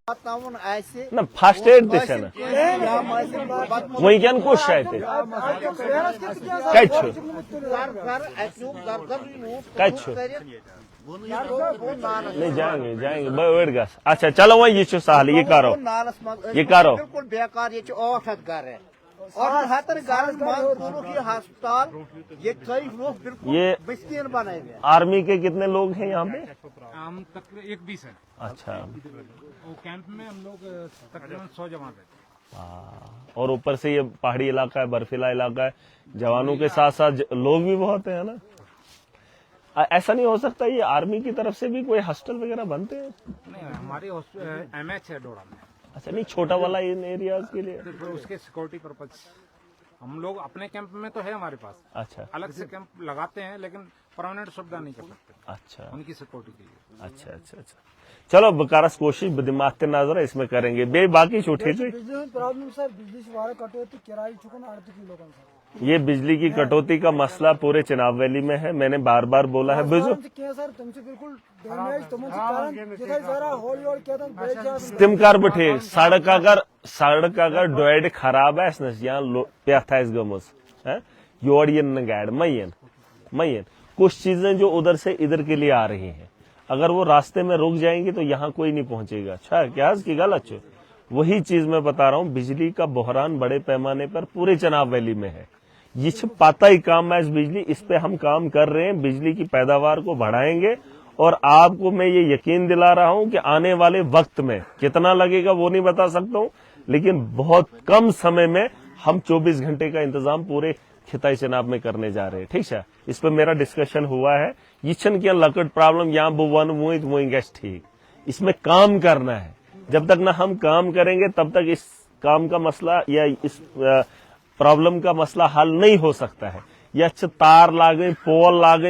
ना fast add दिशा ना वही क्या कुछ शायद नहीं जाएंगे जाएंगे बैठ गया। अच्छा चलो वही ये सहल ये करो ये करो बिल्कुल बेकार ये 8 घर है और हर घर अस्पताल ये बिस्किन बनाए हुए। आर्मी के कितने लोग हैं यहाँ पे? हम तकरीबन 120 है। अच्छा वो कैंप में हम लोग तकरीबन 100 जवान रहते हैं। और ऊपर से ये पहाड़ी इलाका है, बर्फीला इलाका है, जवानों के साथ साथ लोग भी बहुत हैं ना। ऐसा नहीं हो सकता ये आर्मी की तरफ से भी कोई हॉस्टल वगैरह बनते हैं? नहीं हमारी MH है डोडा में। अच्छा नहीं छोटा वाला इन एरियाज के लिए तो उसके सिक्योरिटी पर्पज हम लोग अपने कैंप में तो है हमारे पास। अच्छा अलग से कैंप लगाते हैं लेकिन परमानेंट सुविधा नहीं कर सकते। अच्छा उनकी सिक्योरिटी के लिए। अच्छा अच्छा अच्छा चलो बकारस कोशिश दिमाग के नजर इसमें करेंगे बे बाकी छूटे थे प्रॉब्लम सर बिजली से कटौती किराए चुकन ये बिजली की कटौती का मसला पूरे चिनाब वैली में है। मैंने बार बार बोला है बिजू तिम कर बठे सड़क अगर डोड खराब है पेथ गमुज योर ये गाड़ मयन कुछ चीजें जो उधर से इधर के लिए आ रही हैं अगर वो रास्ते में रुक जाएंगी तो यहाँ कोई नहीं पहुंचेगा। अच्छा क्या की गलत वही चीज मैं बता रहा हूँ बिजली का बहरान बड़े पैमाने पर पूरे चिनाब वैली में है। ये पता ही काम है इस बिजली इस पे हम काम कर रहे हैं बिजली की पैदावार को बढ़ाएंगे और आपको मैं ये यकीन दिला रहा हूं कि आने वाले वक्त में कितना लगेगा वो नहीं बता सकता हूं लेकिन बहुत कम समय में हम 24 घंटे का इंतजाम पूरे खिताई चिनाब में करने जा रहे हैं। ठीक है इस पे मेरा डिस्कशन हुआ है। ये क्या लकड़ प्रॉब्लम यहाँ बुवन वही गैस ठीक इसमें काम करना है। जब तक ना हम काम करेंगे तब तक इस काम का मसला या इस प्रॉब्लम का मसला हल नहीं हो सकता है। ये अच्छे तार लागे पोल लागे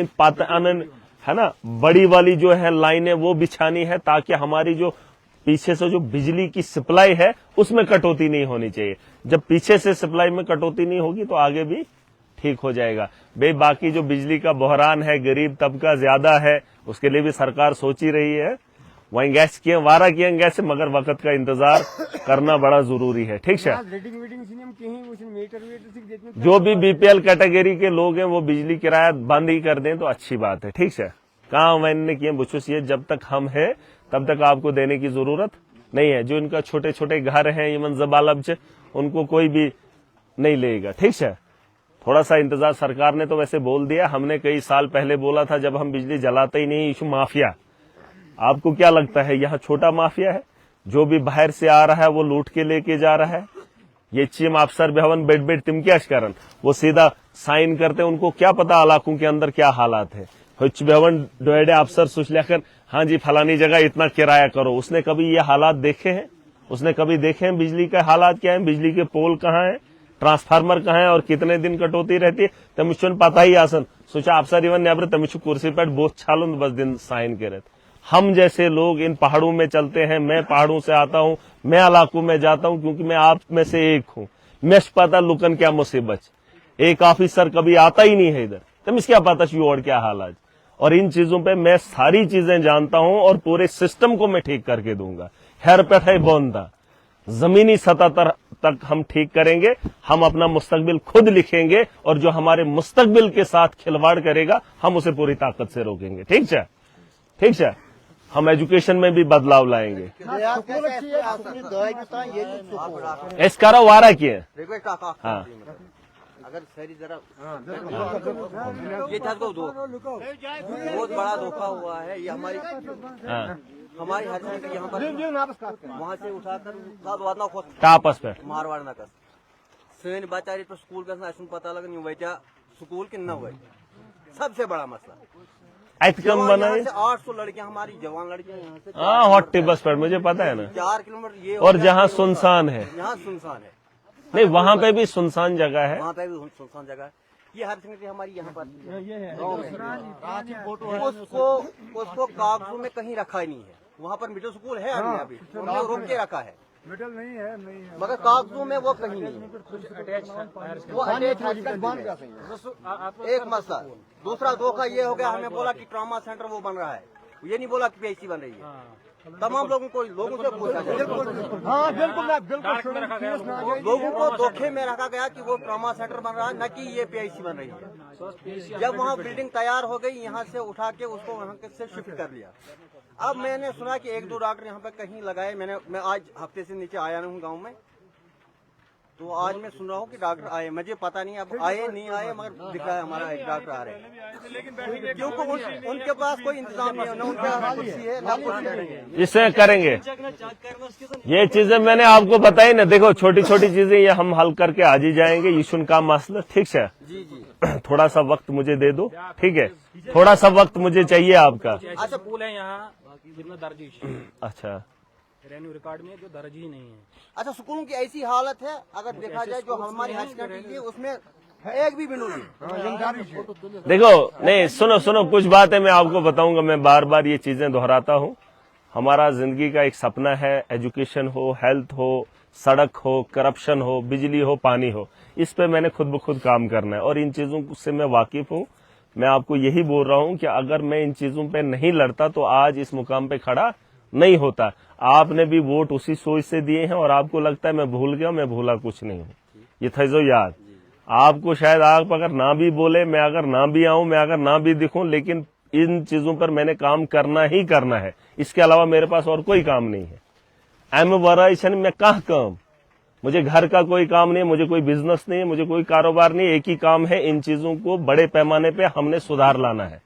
है ना बड़ी वाली जो है लाइनें वो बिछानी है ताकि हमारी जो पीछे से जो बिजली की सप्लाई है उसमें कटौती नहीं होनी चाहिए। जब पीछे से सप्लाई में कटौती नहीं होगी तो आगे भी ठीक हो जाएगा। बाकी जो बिजली का बहरान है गरीब तबका ज्यादा है उसके लिए भी सरकार सोच ही रही है। वहीं गैस किए वारा किए गैस मगर वक्त का इंतजार करना बड़ा जरूरी है। ठीक है जो भी BPL कैटेगरी के लोग हैं वो बिजली किराया बंद ही कर दें तो अच्छी बात है। ठीक है कहा मैंने किए बुछुस ये जब तक हम है तब तक आपको देने की जरूरत नहीं है। जो इनका छोटे छोटे घर हैं इवन जबालब उनको कोई भी नहीं लेगा। ठीक है थोड़ा सा इंतजार सरकार ने तो वैसे बोल दिया। हमने कई साल पहले बोला था जब हम बिजली जलाते ही नहीं इशू माफिया। आपको क्या लगता है यहाँ छोटा माफिया है? जो भी बाहर से आ रहा है वो लूट के लेके जा रहा है। ये चीम अफसर भवन बेड तिम क्या करन वो सीधा साइन करते उनको क्या पता इलाकों के अंदर क्या हालात है। भवन डोएडे अफसर सोच लेकर हाँ जी फलानी जगह इतना किराया करो। उसने कभी ये हालात देखे हैं? उसने कभी देखे हैं बिजली के हालात क्या है? बिजली के पोल कहाँ है, ट्रांसफार्मर कहाँ है और कितने दिन कटौती रहती है तमिशन पता ही आसन सोचा अफसर इवन ने तमिश कुर्सी पर बोझ छालून बस दिन साइन करे। हम जैसे लोग इन पहाड़ों में चलते हैं। मैं पहाड़ों से आता हूँ मैं इलाकों में जाता हूँ क्योंकि मैं आप में से एक हूँ। मैं पता लुकन क्या मुसीबत एक ऑफिसर कभी आता ही नहीं है इधर तमिश क्या पता और क्या हालात और इन चीजों पे मैं सारी चीजें जानता हूं और पूरे सिस्टम को मैं ठीक करके दूंगा। हेर पे बोंदा जमीनी सतह तक हम ठीक करेंगे। हम अपना मुस्तकबिल खुद लिखेंगे और जो हमारे मुस्तकबिल के साथ खिलवाड़ करेगा हम उसे पूरी ताकत से रोकेंगे। ठीक है हम एजुकेशन में भी बदलाव लाएंगे। इस करा वारा किए हाँ अगर सही जरा ये था तो बहुत बड़ा धोखा हुआ है। ये हमारी हर यहाँ पर वहाँ से उठाकर टापस पे मारवाड़ नकर सन बचा तो स्कूल का पता लगन वजह स्कूल कि न वजह सबसे बड़ा मसला कम बनाए 800 लड़कियां हमारी जवान लड़कियां यहाँ से हाँ हॉट टिबस पर मुझे पता है ना 4 किलोमीटर ये और जहाँ सुनसान है यहाँ सुनसान है नहीं वहाँ पे भी सुनसान जगह है। वहाँ पे भी सुनसान जगह है। ये हर संगति हमारी यहाँ पर उसको कागजों में कहीं रखा ही नहीं है। वहाँ पर मिडिल स्कूल है अभी हमने रोक के रखा है मिडिल नहीं है मगर कागजों में वो कहीं नहीं है। वो अटैच एक मसला। दूसरा धोखा ये हो गया हमें बोला कि ट्रॉमा सेंटर वो बन रहा है। ये नहीं बोला कि PHC बन रही है। तमाम लोगों से पूछा जाए। हाँ बिल्कुल लोगों को धोखे में रखा गया कि वो ट्रॉमा सेंटर बन रहा है, न कि ये PIC बन रही है। जब वहाँ बिल्डिंग तैयार हो गई, यहाँ से उठा के उसको वहाँ से शिफ्ट कर लिया। अब मैंने सुना कि 1-2 डॉक्टर यहाँ पे कहीं लगाए। मैं आज हफ्ते से नीचे आया हूँ गाँव में, तो आज मैं सुन रहा हूँ कि डॉक्टर आए। मुझे पता नहीं अब आए नहीं आए, मगर दिख रहा है हमारा एक डॉक्टर आ रहे हैं, क्योंकि उनके पास कोई इंतजाम नहीं है, न उनके पास कुर्सी है न कुर्सी। इससे करेंगे ये चीजें मैंने आपको बताई ना। देखो छोटी छोटी चीजें ये हम हल करके आज ही जाएंगे। यीशुन का मसला ठीक है। जी जी, थोड़ा सा वक्त मुझे दे दो, ठीक है? थोड़ा सा वक्त मुझे चाहिए आपका। अच्छा स्कूल है यहाँ जितना दर्ज अच्छा, रेवेन्यू रिकॉर्ड में जो दर्ज ही नहीं है। अच्छा स्कूलों की ऐसी हालत है, अगर देखा जाए जो हमारी हायर सेकेंडरी है उसमें एक भी बिंदु नहीं। देखो नहीं, सुनो कुछ बातें मैं आपको बताऊंगा। मैं बार बार ये चीजें दोहराता हूँ। हमारा जिंदगी का एक सपना है, एजुकेशन हो, हेल्थ हो, सड़क हो, करप्शन हो, बिजली हो, पानी हो। इस पे मैंने खुद ब खुद काम करना है और इन चीजों से मैं वाकिफ हूँ। मैं आपको यही बोल रहा हूँ कि अगर मैं इन चीजों पे नहीं लड़ता तो आज इस मुकाम पे खड़ा नहीं होता। आपने भी वोट उसी सोच से दिए हैं और आपको लगता है मैं भूल गया, मैं भूला कुछ नहीं हूँ। ये था जो याद आपको, शायद आप अगर ना भी बोले, मैं अगर ना भी आऊं, मैं अगर ना भी दिखूं, लेकिन इन चीजों पर मैंने काम करना ही करना है। इसके अलावा मेरे पास और कोई काम नहीं है। एम वराइशन में कहाँ काम, मुझे घर का कोई काम नहीं, मुझे कोई बिजनेस नहीं, मुझे कोई कारोबार नहीं। एक ही काम है, इन चीजों को बड़े पैमाने पे हमने सुधार लाना है,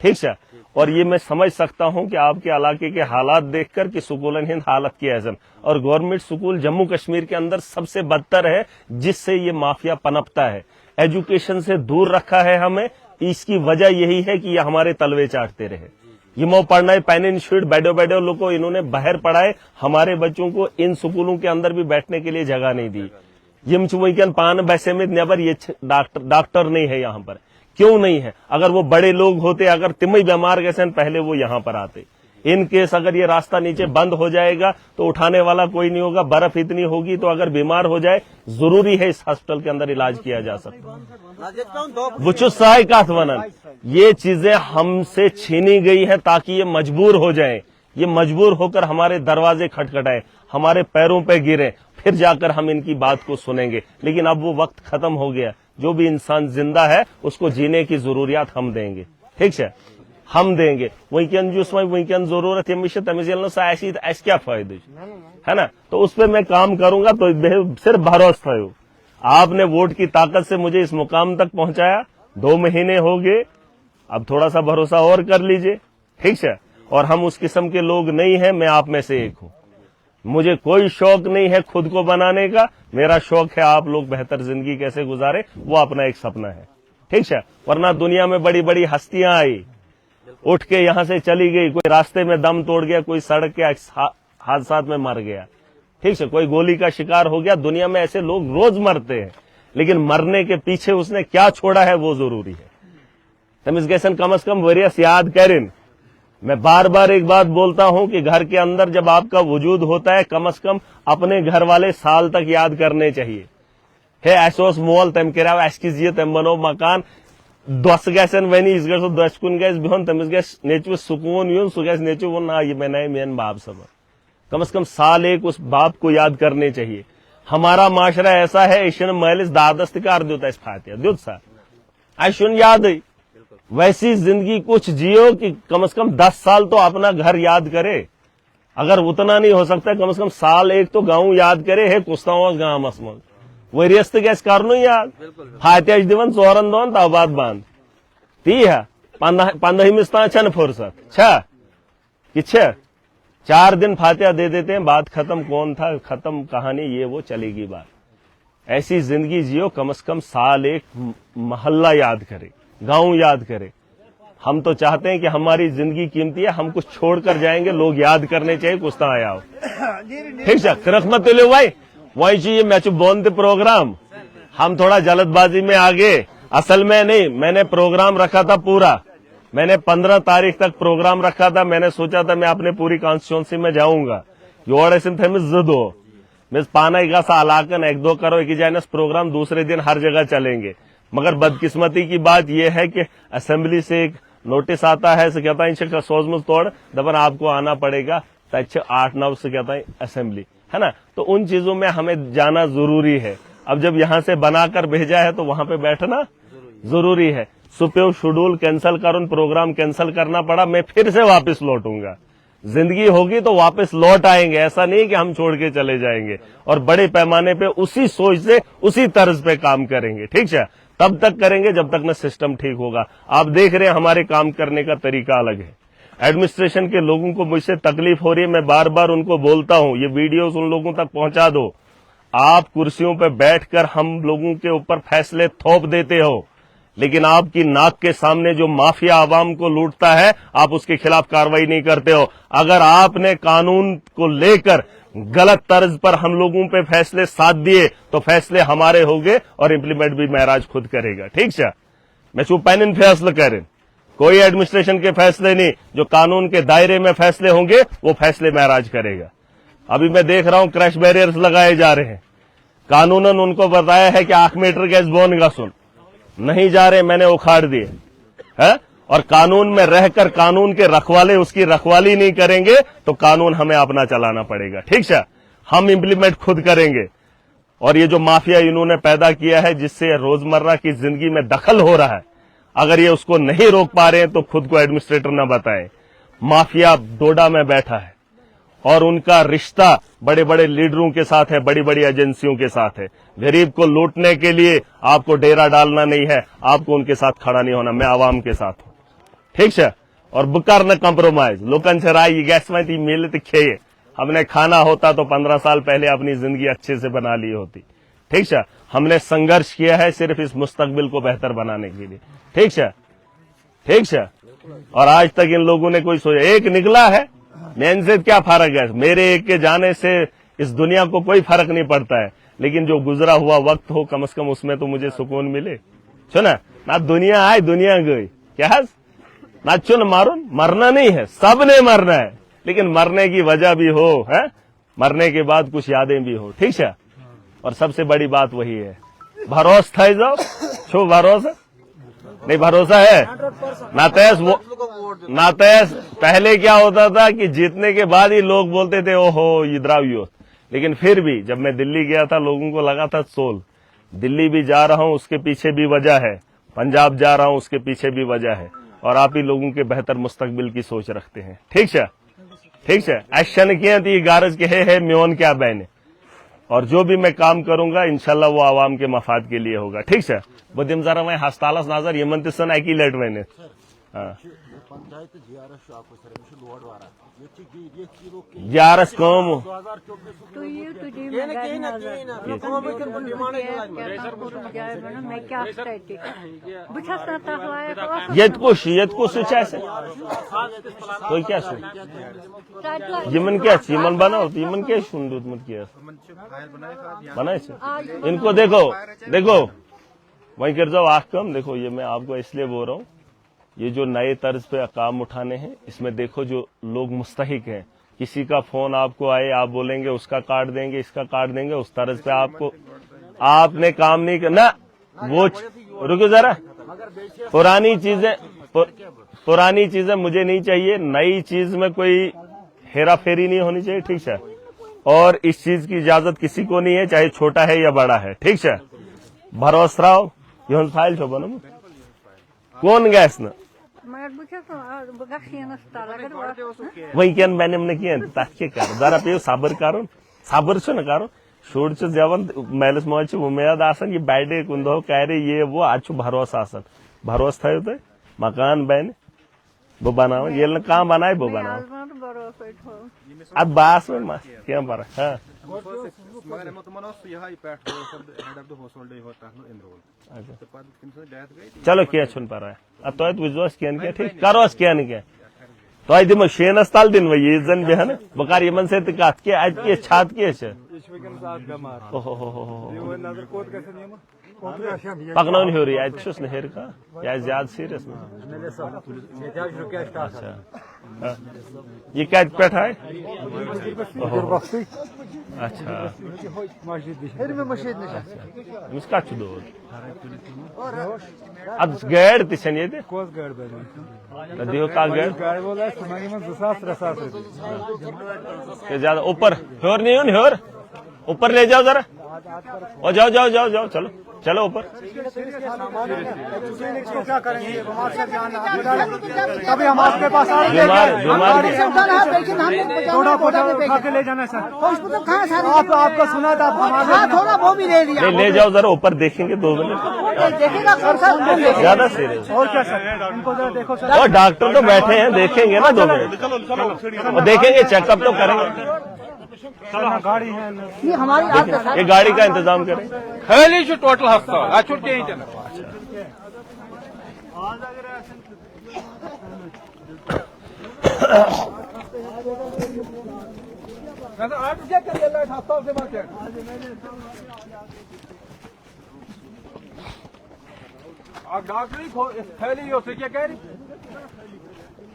ठीक है? और ये मैं समझ सकता हूं कि आपके इलाके के हालात देखकर कि सुकूलन हिंद हालत की ऐसा, और गवर्नमेंट स्कूल जम्मू कश्मीर के अंदर सबसे बदतर है, जिससे ये माफिया पनपता है। एजुकेशन से दूर रखा है हमें। इसकी वजह यही है कि ये हमारे तलवे चाटते रहे। ये मो पढ़ना है पैन इंस्टीट्यूट बैडो लोग को इन्होंने बाहर पढ़ाए, हमारे बच्चों को इन स्कूलों के अंदर भी बैठने के लिए जगह नहीं दी। यम वही पान बैसे में नेबर ये डॉक्टर नहीं है यहाँ पर। क्यों नहीं है? अगर वो बड़े लोग होते, अगर तिमई बीमार गए पहले वो यहाँ पर आते। इन केस अगर ये रास्ता नीचे बंद हो जाएगा तो उठाने वाला कोई नहीं होगा। बर्फ इतनी होगी तो अगर बीमार हो जाए, जरूरी है इस हॉस्पिटल के अंदर इलाज किया जा सकता। बुचु सहाय का वनन, ये चीजें हमसे छीनी गई है ताकि ये मजबूर हो जाए, ये मजबूर होकर हमारे दरवाजे खटखटाए, हमारे पैरों पे गिरे, फिर जाकर हम इनकी बात को सुनेंगे। लेकिन अब वो वक्त खत्म हो गया। जो भी इंसान जिंदा है उसको जीने की जरूरियात हम देंगे, ठीक है? हम देंगे। वंकन वंकन जरूरत है तमिस क्या फायदे है ना? तो उस पर मैं काम करूंगा। तो सिर्फ भरोसा हो, आपने वोट की ताकत से मुझे इस मुकाम तक पहुंचाया। 2 महीने हो गए, अब थोड़ा सा भरोसा और कर लीजिए, ठीक है? और हम उस किस्म के लोग नहीं हैं, मैं आप में से एक हूं। मुझे कोई शौक नहीं है खुद को बनाने का। मेरा शौक है आप लोग बेहतर जिंदगी कैसे गुजारे, वो अपना एक सपना है, ठीक है? वरना दुनिया में बड़ी बड़ी हस्तियां आई, उठ के यहां से चली गई। कोई रास्ते में दम तोड़ गया, कोई सड़क के हादसात में मर गया, ठीक है? कोई गोली का शिकार हो गया। दुनिया में ऐसे लोग रोज मरते हैं, लेकिन मरने के पीछे उसने क्या छोड़ा है वो जरूरी है। तमिस गैसन कम से कम वरियस याद करें। मैं बार बार एक बात बोलता हूं कि घर के अंदर जब आपका वजूद होता है, कम से कम अपने घर वाले साल तक याद करने चाहिए। है ऐसोस मोल तम कराव कीजिए, तम बनो मकान 10 गैसन वनी इस गैस 10 कुन गैस बिहन तमिस गैस नेचु सुकून यून सु गैस नेचु वो ना ये मैं नहीं मेन बाप सब। कम से कम साल एक उस बाप को याद करने चाहिए। हमारा माशरा ऐसा है, ईशन महलिस दादस्तकार देता है फातिया दुत सा आशुन याद है। वैसी जिंदगी कुछ जियो कि कम से कम 10 साल तो अपना घर याद करे। अगर उतना नहीं हो सकता, कम से कम साल एक तो गांव याद करे है कुस्ताओं गांव मसमन वरियस्त गैस करनो याद फातिया दिवन 4 दोन तबाद बांध ती है 15 छन फुर्सत कि 4 दिन फातिया दे देते हैं, बात खत्म। कौन था, खत्म कहानी, ये वो चलेगी बात। ऐसी जिंदगी जियो, कम से कम साल एक मोहल्ला याद करे, गांव याद करे। हम तो चाहते हैं कि हमारी जिंदगी कीमती है, हम कुछ छोड़कर जाएंगे, लोग याद करने चाहिए कुछ तो आया हो, ठीक है? रखमत ले भाई वही चाहिए। मैच बोलते प्रोग्राम हम थोड़ा जल्दबाजी में आगे, असल में नहीं। मैंने प्रोग्राम रखा था पूरा, मैंने 15 तारीख तक प्रोग्राम रखा था। मैंने सोचा था मैं अपने पूरी कॉन्स्टिट्यूंसी में जाऊंगा। मिस पाना इगासा अलाकन 1-2 करो एक जाने प्रोग्राम, दूसरे दिन हर जगह चलेंगे। मगर बदकिस्मती की बात यह है कि असेंबली से एक नोटिस आता है, कहता है सोजमुज तोड़ दबन आपको आना पड़ेगा तक 8-9 से कहता है असेंबली, है ना। तो उन चीजों में हमें जाना जरूरी है। अब जब यहाँ से बनाकर भेजा है तो वहां पे बैठना जरूरी है। सुप्यो शेड्यूल कैंसिल करूं, प्रोग्राम कैंसिल करना पड़ा, मैं फिर से वापस लौटूंगा। जिंदगी होगी तो वापस लौट आएंगे, ऐसा नहीं कि हम छोड़ के चले जाएंगे। और बड़े पैमाने पे उसी सोच से उसी तर्ज पे काम करेंगे, ठीक है। तब तक करेंगे जब तक न सिस्टम ठीक होगा। आप देख रहे हैं हमारे काम करने का तरीका अलग है। एडमिनिस्ट्रेशन के लोगों को मुझसे तकलीफ हो रही है, मैं बार बार उनको बोलता हूं ये वीडियोस उन लोगों तक पहुंचा दो। आप कुर्सियों पर बैठकर हम लोगों के ऊपर फैसले थोप देते हो, लेकिन आपकी नाक के सामने जो माफिया आवाम को लूटता है आप उसके खिलाफ कार्रवाई नहीं करते हो। अगर आपने कानून को लेकर गलत तर्ज पर हम लोगों पे फैसले साथ दिए तो फैसले हमारे होंगे और इम्प्लीमेंट भी महराज खुद करेगा, ठीक है। मैं चुप पैन फैसला करें, कोई एडमिनिस्ट्रेशन के फैसले नहीं, जो कानून के दायरे में फैसले होंगे वो फैसले महराज करेगा। अभी मैं देख रहा हूं क्रैश बैरियर्स लगाए जा रहे हैं, कानूनन उनको बताया है कि 8 मीटर गैस बोन का सुन नहीं जा रहे, मैंने उखाड़ दिए है। और कानून में रहकर कानून के रखवाले उसकी रखवाली नहीं करेंगे तो कानून हमें अपना चलाना पड़ेगा, ठीक है। हम इम्प्लीमेंट खुद करेंगे। और ये जो माफिया इन्होंने पैदा किया है जिससे रोजमर्रा की जिंदगी में दखल हो रहा है, अगर ये उसको नहीं रोक पा रहे हैं तो खुद को एडमिनिस्ट्रेटर ना बताएं। माफिया डोडा में बैठा है और उनका रिश्ता बड़े बड़े लीडरों के साथ है, बड़ी बड़ी एजेंसियों के साथ है। गरीब को लूटने के लिए आपको डेरा डालना नहीं है, आपको उनके साथ खड़ा नहीं होना। मैं आवाम के साथ हूं, ठीक है। और बुकार न कॉम्प्रोमाइज लोकन से राय गैस में मिलत खे, हमने खाना होता तो 15 साल पहले अपनी जिंदगी अच्छे से बना ली होती, ठीक है। हमने संघर्ष किया है सिर्फ इस मुस्तकबिल को बेहतर बनाने के लिए, ठीक है, ठीक है। और आज तक इन लोगों ने कोई सोचा, एक निकला है मेन से क्या फर्क है, मेरे एक के जाने से इस दुनिया को कोई फर्क नहीं पड़ता है, लेकिन जो गुजरा हुआ वक्त हो कम से कम उसमें तो मुझे सुकून मिले। सुना ना, दुनिया आए दुनिया गई, क्या ना चुन मारून, मरना नहीं है, सबने मरना है, लेकिन मरने की वजह भी हो, है मरने के बाद कुछ यादें भी हो, ठीक है। और सबसे बड़ी बात वही है, भरोसा था जाओ छो भरोसा नहीं, भरोसा है नातेस। पहले क्या होता था कि जीतने के बाद ही लोग बोलते थे ओहो इधरावियो, लेकिन फिर भी जब मैं दिल्ली गया था लोगों को लगा था सोल, दिल्ली भी जा रहा हूं उसके पीछे भी वजह है, पंजाब जा रहा हूं उसके पीछे भी वजह है, और आप ही लोगों के बेहतर मुस्तकबिल की सोच रखते हैं, ठीक है, ठीक है। एक्शन किए थी गारज के है म्योन क्या बहने, और जो भी मैं काम करूंगा इंशाल्लाह वो आवाम के मफाद के लिए होगा, ठीक है। बदिम जरा मैं हस्तालस नजर यमन तन अकी लट वन जारस कम ये तो क्या यमन क्या यमन बनाओ तो यमन क्या शुन क्या बनाए इनको देखो देखो वहीं कर जाओ आख कम। देखो ये मैं आपको इसलिए बोल रहा हूँ, ये जो नए तर्ज पे काम उठाने हैं इसमें देखो जो लोग मुस्तहिक हैं, किसी का फोन आपको आए आप बोलेंगे उसका काट देंगे इसका काट देंगे, उस तर्ज पे आपको आपने काम नहीं करना। वो रुको जरा, पुरानी चीजें मुझे नहीं चाहिए, नई चीज में कोई हेरा फेरी नहीं होनी चाहिए, ठीक है। और इस चीज की इजाजत किसी को नहीं है, चाहे छोटा है या बड़ा है, ठीक है। भरोसराव ये फाइल छो बनो कौन गैस न वही क्या मैंने हमने किया कर जरा पे सबर कर सबर न कर शुर जवान मेलस मज उम्मीद आसान ये बैडे कुन दो करे ये वो आज भरोसा आसान भरोसा थो तुम मकान बन बह बना ये कह बनाए बह बना अब बास में क्या फर्क हाँ चलो क्या पारा तुह वुजोस कैन क्या ठीक करोस कैन क्या तुह दिमो शेनस तल दिन ये जन बेहन बह कर इन सत कत क्या अत छत क्या पकन हूर अत हेर कह यह ज्यादा सीरियस अच्छा ये कत पे आए अच्छा मस्जिद अमिस कत दोद अद गाड़ तन ये कोस गाड़ दियो का गाड़ गाड़ बोला सुनाई में 2,000-3,000 ज्यादा ऊपर हर नहीं हर ऊपर ले जाओ जरा और जाओ जाओ जाओ जाओ चलो चलो ऊपर इसको क्या करेंगे तभी हम आपके पास आ बीमार बीमार थोड़ा उठा के ले जाना सर आपका सुना था थोड़ा वो भी ले लिया ले जाओ जरा ऊपर देखेंगे 2 मिनट ज्यादा सीरियस और क्या सर इनको जरा देखो सर और डॉक्टर तो बैठे हैं देखेंगे ना 2 मिनट और देखेंगे चेकअप तो करेंगे गाड़ी है ये हमारी ये गाड़ी का इंतजाम करें खाली जो टोटल हफ्ता छुट्टी डॉक्टर फैली क्या कह रही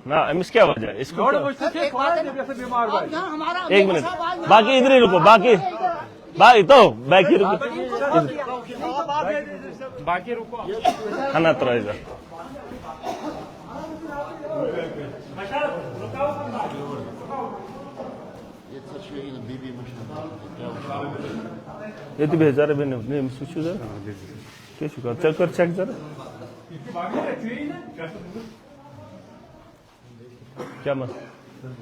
ना अमिस क्या वजह है इसको बीमार एक मिनट बाकी इधर ही रुको बाकी तो बाकी रुको खाना तो इधर ये तो भेजा रहे मैंने सोचू जरा क्या शुक्र चेक कर चेक जरा क्या मत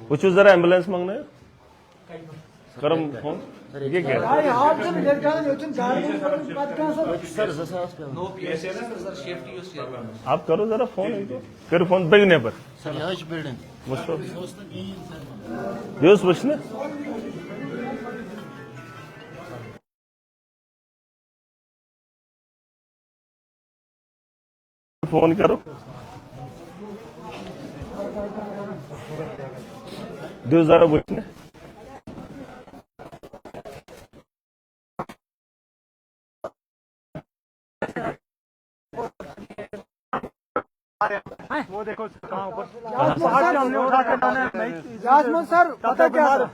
पूछो जरा एम्बुलेंस मांगना है करम फोन ये क्या आप करो जरा फोन करो फोन बिगने पर मुझको दिवस बचने फोन करो दिवस जरा बचने वो देखो कहाँ ऊपर हमने उठा के यासमन सर पता क्या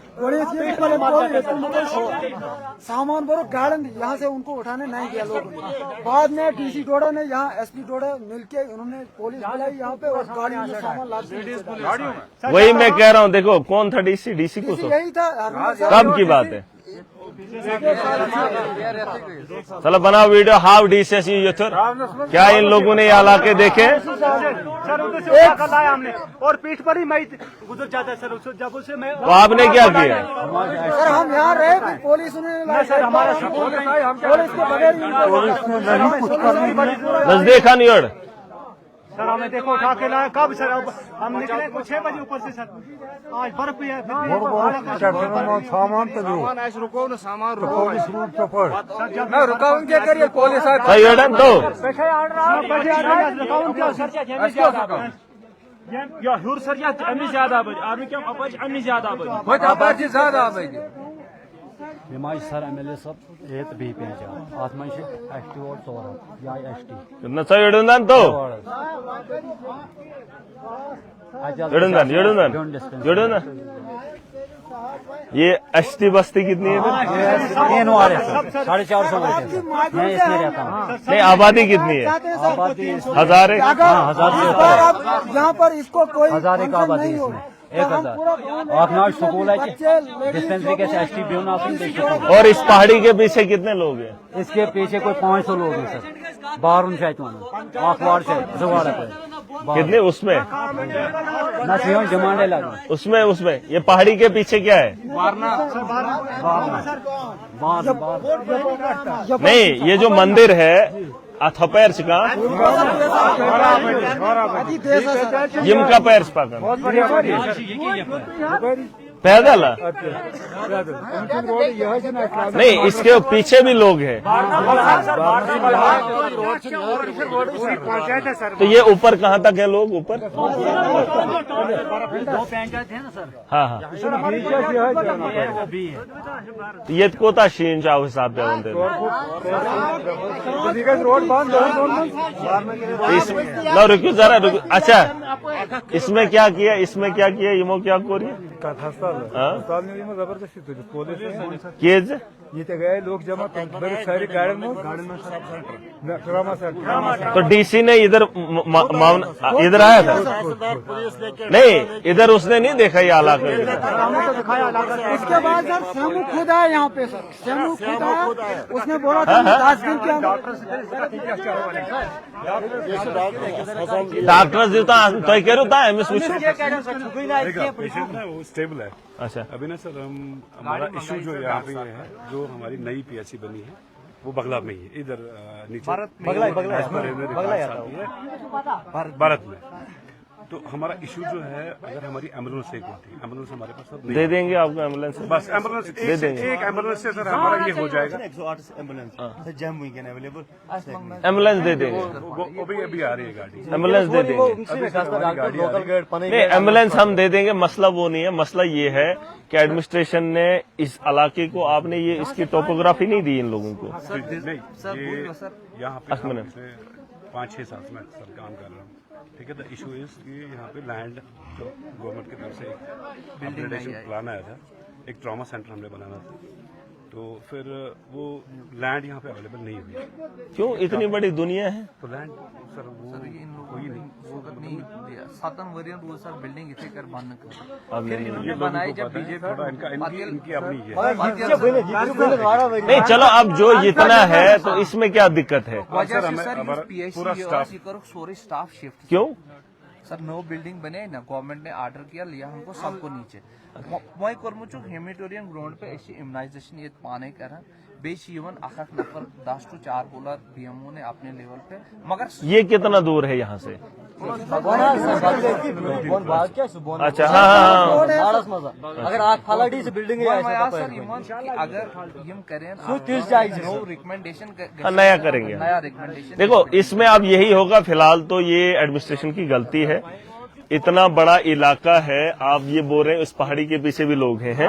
सामान बरो गार्डन यहाँ से उनको उठाने नहीं दिया लोगों ने बाद में डीसी डोडा ने यहाँ एसपी डोडा मिलके उन्होंने पुलिस बुलाई यहाँ पे और गाड़ी में सामान लाद वही मैं कह रहा हूँ देखो कौन था डीसी डीसी को यही था कब की बात है चलो बनाओ वीडियो हाउ डीसी यूथर क्या इन लोगों ने ये इलाके देखे सर उधर लाया हमने और पीठ पर ही मैं गुजर जाता है सर जब उसे मैं तो आपने क्या किया सर हम यहाँ रहे पुलिस ने सर हमारा पुलिस के बगैर नजदीक खानियोड़ सर हमें देखो उठा के लाया कब सर अब हम निकले कुछ 6 बजे ऊपर से सर आज बर्फ भी है सामान तो रुको ना सामान रुको मैं रुका क्या करिए पुलिस सही ऑर्डर दो या हुर सर या अमी ज्यादा आर्मी क्या अपच अमी ज्यादा निमाज सर एमएलए सब एत भी पेंच आत मन एसटी वोट 4 या एसटी कितना सही ऑर्डर दो ऑर्डर ये एसटी बस्ती कितनी है 450 मैं इसमें रहता हूँ नहीं आबादी कितनी है आबादी हजार है यहाँ पर इसको कोई 1000 का आबादी इसमें 1000 आखनाज स्कूल है डिस्पेंसरी के एसटी ब्यूना और इस पहाड़ी के पीछे कितने लोग हैं इसके पीछे कोई 500 लोग हैं सर बारून शायद आखवाड़ से जुगाड़ा पे कितने उसमें नसियों जमाने लगे उसमें उसमें ये पहाड़ी के पीछे क्या है नहीं ये जो मंदिर है अथपैर का जिम का पैर पाकर पैदल नहीं इसके पीछे भी लोग हैं तो ये ऊपर कहाँ तक है लोग ऊपर हाँ हाँ ये कोता शीन चाहो हिसाब पे बनते रुको जरा रुको अच्छा इसमें क्या किया ये क्या किया अस्पताल में जबरदस्ती तुझे पुलिस केज ये गए लोग जमा सारी गाड़ी में ट्रामा सेंटर तो डीसी ने इधर मामला इधर आया था नहीं, इधर उसने नहीं देखा ये इलाका। उसके बाद सर सेमू खुद आया यहाँ पे, सर सेमू खुद आया, उसने बोला था 10 दिन के अंदर डॉक्टर जी तो कह रहा था पेशेंट है वो स्टेबल है। अच्छा, अभी ना सर हमारा इशू जो यहाँ पे है, जो हमारी नई पीएचसी बनी है वो बगला में ही है, इधर नीचे भारत में। तो हमारा इशू जो है, अगर हमारी एम्बुलेंस एक होती, एम्बुलेंस हमारे पास सब दे देंगे आपको एम्बुलेंस, बस एम्बुलेंस दे देंगे। एक एम्बुलेंस से सर हमारा ये हो जाएगा। एम्बुलेंस दे देंगे, वो भी अभी आ रही है गाड़ी, एम्बुलेंस दे देंगे। नहीं, एम्बुलेंस हम दे देंगे, मसला वो नहीं है। मसला ये है कि एडमिनिस्ट्रेशन ने इस इलाके को, आपने ये इसकी टोपोग्राफी नहीं दी इन लोगों को। नहीं, यहाँ पे 5-6 साल से मैं सर काम कर रहा हूँ, ठीक है। द इशू इज कि यहाँ पे लैंड जो गवर्नमेंट की तरफ से एक अपग्रेडेशन प्लान आया था, एक ट्रॉमा सेंटर हमने बनाना था, तो फिर वो लैंड यहाँ पे अवेलेबल नहीं हुई। क्यों, इतनी बड़ी दुनिया है तो लैंड सर वो कोई नहीं, बिल्डिंग इथे कर बंद अब ये बनाई जब थोड़ा इनकी अपनी है। नहीं, चलो अब जो इतना है तो इसमें क्या दिक्कत है? पूरा स्टाफ स्टाफ शिफ्ट क्यों? सर नो बिल्डिंग बने ना, गवर्नमेंट ने ऑर्डर किया, लिया हमको सबको नीचे वही कर्मचुक हेमिटोरियन ग्राउंड पे ऐसी इम्यूनाइजेशन ये पाने कर बेन नफर 10 to 4 बोला बीएमओ ने अपने लेवल पे, मगर ये कितना दूर है यहाँ से? अच्छा, हाँ, अगर आग फालाडी से बिल्डिंग अगर हम करें नो रिकमेंडेशन नया करेंगे, नया रिकमेंडेशन। देखो इसमें अब यही होगा। फिलहाल तो ये एडमिनिस्ट्रेशन की गलती है, इतना बड़ा इलाका है, आप ये बोल रहे हैं इस पहाड़ी के पीछे भी लोग हैं, है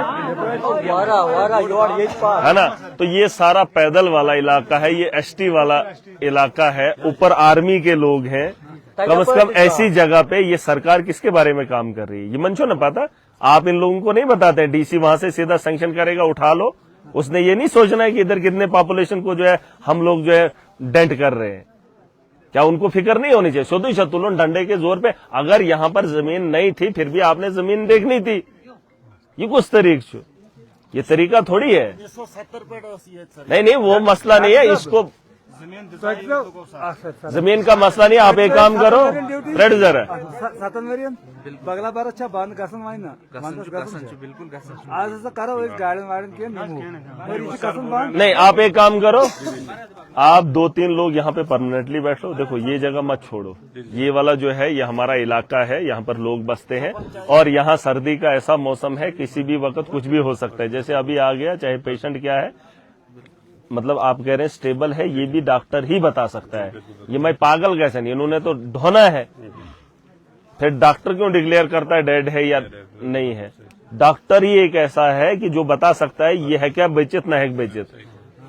ना? तो ये सारा पैदल वाला इलाका है, ये एसटी वाला इलाका है, ऊपर आर्मी के लोग हैं। कम से कम ऐसी जगह पे ये सरकार किसके बारे में काम कर रही है, ये मंचो न पता। आप इन लोगों को नहीं बताते, डीसी वहां से सीधा सैंक्शन करेगा, उठा लो। उसने ये नहीं सोचना है कि इधर कितने पॉपुलेशन को जो है हम लोग जो है डेंट कर रहे हैं। क्या उनको फिक्र नहीं होनी चाहिए? सोतो शतुलन डंडे के जोर पे, अगर यहाँ पर जमीन नहीं थी फिर भी आपने जमीन देखनी थी। ये कुछ तरीका, ये तरीका थोड़ी है। नहीं, वो मसला नहीं है, इसको जमीन का मसला नहीं। आप एक काम करो, रेड जरा बगला बार अच्छा बंद गसन वाइन बिल्कुल आज करो गार्डन वार्डन के नहीं। आप एक काम करो, आप 2-3 लोग यहाँ पे परमानेंटली बैठो। देखो ये जगह मत छोड़ो, ये वाला जो है ये हमारा इलाका है, यहाँ पर लोग बसते हैं और यहाँ सर्दी का ऐसा मौसम है, किसी भी वक्त कुछ भी हो सकता है। जैसे अभी आ गया, चाहे पेशेंट क्या है, मतलब आप कह रहे हैं स्टेबल है, ये भी डॉक्टर ही बता सकता है। ये मैं पागल कैसे नहीं, इन्होंने तो ढोना है। फिर डॉक्टर क्यों डिक्लेयर करता है डेड है या नहीं है? डॉक्टर ही एक ऐसा है कि जो बता सकता है ये है क्या बेचित ना है बेचित,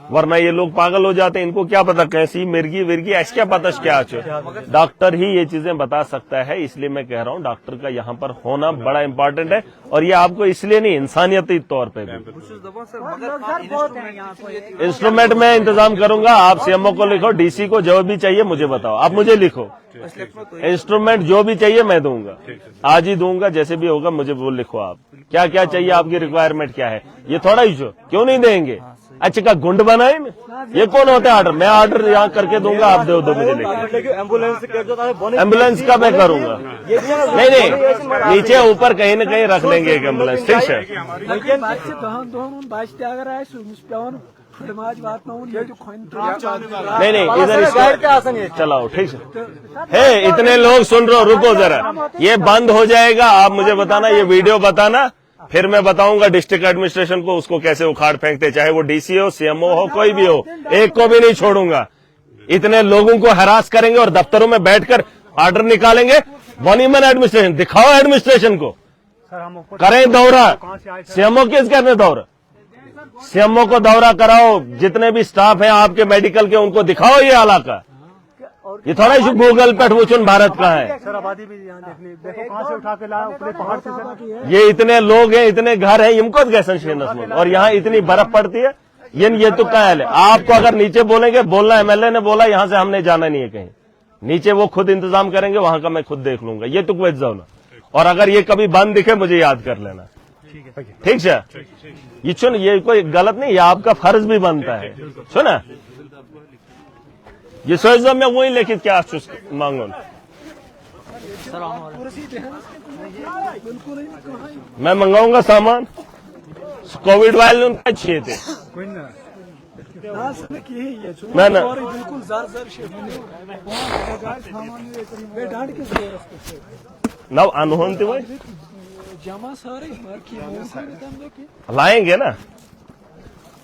वरना ये लोग पागल हो जाते हैं। इनको क्या पता कैसी मिर्गी विर्गी ऐसे क्या पता क्या है। डॉक्टर ही ये चीजें बता सकता है। इसलिए मैं कह रहा हूँ डॉक्टर का यहाँ पर होना बड़ा इंपॉर्टेंट है, और ये आपको इसलिए नहीं, इंसानियती तौर पे भी। इंस्ट्रूमेंट में इंतजाम करूंगा, आप सीएमओ को लिखो, डीसी को जो भी चाहिए मुझे बताओ, आप मुझे लिखो। इंस्ट्रूमेंट जो भी चाहिए मैं दूंगा, आज ही दूंगा, जैसे भी होगा मुझे वो लिखो। आप क्या क्या चाहिए, आपकी रिक्वायरमेंट क्या है, ये थोड़ा इशू क्यों नहीं देंगे? अच्छा का गुंड बनाए में, ये कौन होता है ऑर्डर? मैं ऑर्डर यहाँ करके दूंगा, आप दो मुझे लेके। एम्बुलेंस का मैं करूंगा, नहीं नीचे ऊपर कहीं न कहीं रख लेंगे एक एम्बुलेंस, ठीक है। नहीं इधर चलाओ, ठीक है। इतने लोग सुन रहे हो, रुको जरा, ये बंद हो जाएगा। आप मुझे बताना, ये वीडियो बताना, फिर मैं बताऊंगा डिस्ट्रिक्ट एडमिनिस्ट्रेशन को उसको कैसे उखाड़ फेंकते, चाहे वो डीसी हो, सीएमओ हो, कोई भी हो, एक को भी नहीं छोड़ूंगा। इतने लोगों को हरास करेंगे और दफ्तरों में बैठकर ऑर्डर निकालेंगे। वॉनीमन एडमिनिस्ट्रेशन दिखाओ, एडमिनिस्ट्रेशन को करें दौरा। सीएमओ किस करने दौरा? सीएमओ को दौरा कराओ, जितने भी स्टाफ हैं आपके मेडिकल के उनको दिखाओ ये इलाका। और ये थोड़ा इशू गूगल पे वो भारत का है। सर आबादी भी यहाँ देखने देखो कहाँ से उठा के लाया ऊपरी पहाड़ से सर। ये इतने लोग हैं, इतने घर हैं, इनको कैसे शेनस और यहाँ इतनी बर्फ पड़ती है। ये तो क्या है, आपको अगर नीचे बोलेंगे, बोलना एमएलए ने बोला यहाँ से हमने जाना नहीं है कहीं, नीचे वो खुद इंतजाम करेंगे, वहां का मैं खुद देख लूंगा। ये तो कुछ जाओ ना, और अगर ये कभी बंद दिखे मुझे याद कर लेना। ठीक है, ये सुन, ये कोई गलत नहीं, ये आपका फर्ज भी बनता है। सुना, ये सोच दो मैं वही लेके क्या मांगो ना, मैं मंगाऊंगा सामान। कोविड वाले उनका अच्छे थे, मैं ना बिल्कुल नव अनहोन थे वही जमा सारे लाएंगे ना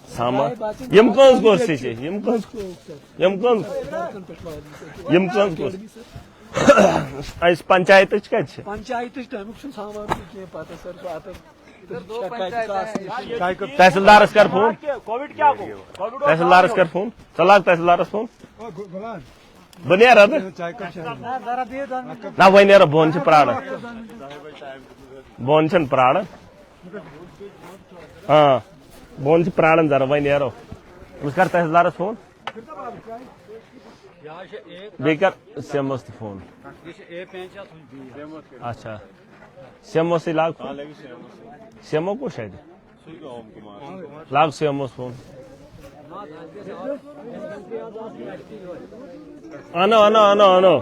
सामान। यम कौन कोशिश है, यम कौन पंचायत पंचायत तहसीलदार कर फोन, तहसीलदार कर फोन, चला तहसीलदार फोन बनिया ना वही नहीं बोन से प्राण बोन छन प्राण हाँ बोन से प्राण जरा वही नहीं उसका तहसीलदार फोन बेकर सेमस फोन अच्छा सेमो से लाग सेमो को शायद लाग सेमो फोन आनो आनो आनो आनो